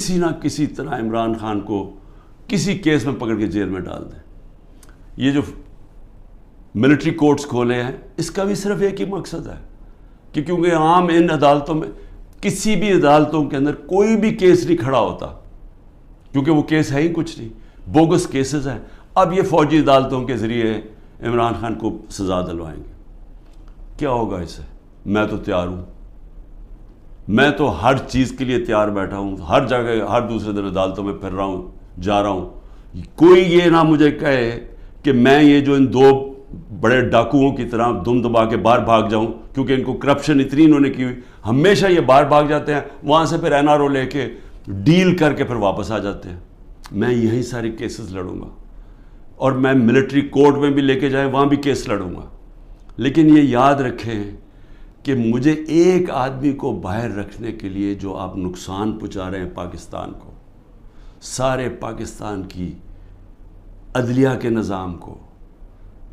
کسی نہ کسی طرح عمران خان کو کسی کیس میں پکڑ کے جیل میں ڈال دیں. یہ جو ملٹری کورٹس کھولے ہیں اس کا بھی صرف ایک ہی مقصد ہے کہ کیونکہ عام ان عدالتوں میں کسی بھی عدالتوں کے اندر کوئی بھی کیس نہیں کھڑا ہوتا کیونکہ وہ کیس ہے ہی کچھ نہیں, بوگس کیسز ہیں. اب یہ فوجی عدالتوں کے ذریعے عمران خان کو سزا دلوائیں گے. کیا ہوگا اس سے؟ میں تو تیار ہوں, میں تو ہر چیز کے لیے تیار بیٹھا ہوں, ہر جگہ ہر دوسرے دن عدالتوں میں پھر رہا ہوں, جا رہا ہوں. کوئی یہ نہ مجھے کہے کہ میں یہ جو ان دو بڑے ڈاکوؤں کی طرح دم دبا کے باہر بھاگ جاؤں, کیونکہ ان کو کرپشن اتنی انہوں نے کی ہوئی, ہمیشہ یہ باہر بھاگ جاتے ہیں, وہاں سے پھر این آر او لے کے ڈیل کر کے پھر واپس آ جاتے ہیں. میں یہی ساری کیسز لڑوں گا اور میں ملٹری کورٹ میں بھی لے کے جائیں وہاں بھی کیس لڑوں گا. لیکن یہ یاد رکھیں کہ مجھے ایک آدمی کو باہر رکھنے کے لیے جو آپ نقصان پہنچا رہے ہیں پاکستان کو, سارے پاکستان کی عدلیہ کے نظام کو,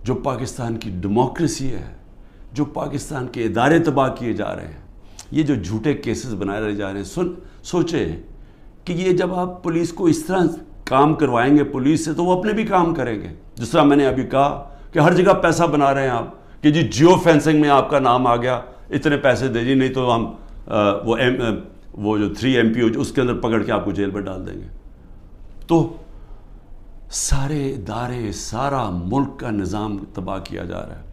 جو پاکستان کی ڈیموکریسی ہے, جو پاکستان کے ادارے تباہ کیے جا رہے ہیں, یہ جو جھوٹے کیسز بنائے جا رہے ہیں. سوچیں کہ یہ جب آپ پولیس کو اس طرح کام کروائیں گے پولیس سے تو وہ اپنے بھی کام کریں گے. جس طرح میں نے ابھی کہا کہ ہر جگہ پیسہ بنا رہے ہیں آپ کہ جی جیو فینسنگ میں آپ کا نام آ گیا, اتنے پیسے دے جی, نہیں تو ہم وہ جو 3 MP اس کے اندر پکڑ کے آپ کو جیل میں ڈال دیں گے. تو سارے ادارے, سارا ملک کا نظام تباہ کیا جا رہا ہے.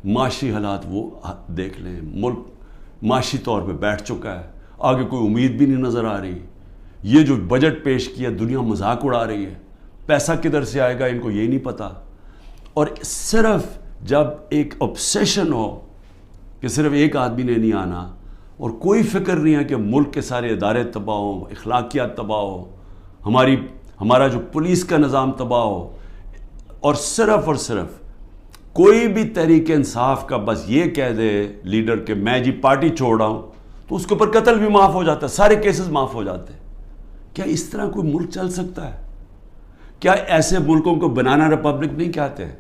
معاشی حالات وہ دیکھ لیں, ملک معاشی طور پہ بیٹھ چکا ہے, آگے کوئی امید بھی نہیں نظر آ رہی. یہ جو بجٹ پیش کیا دنیا مذاق اڑا رہی ہے, پیسہ کدھر سے آئے گا ان کو یہی نہیں پتا. اور صرف جب ایک obsession ہو کہ صرف ایک آدمی نے نہیں آنا اور کوئی فکر نہیں ہے کہ ملک کے سارے ادارے تباہ ہوں, اخلاقیات تباہ ہو, ہمارا جو پولیس کا نظام تباہ ہو, اور صرف کوئی بھی تحریک انصاف کا بس یہ کہہ دے لیڈر کہ میں جی پارٹی چھوڑ رہا ہوں, تو اس کے اوپر قتل بھی معاف ہو جاتا ہے, سارے کیسز معاف ہو جاتے ہیں. کیا اس طرح کوئی ملک چل سکتا ہے؟ کیا ایسے ملکوں کو بنانا ریپبلک نہیں کہتے ہیں؟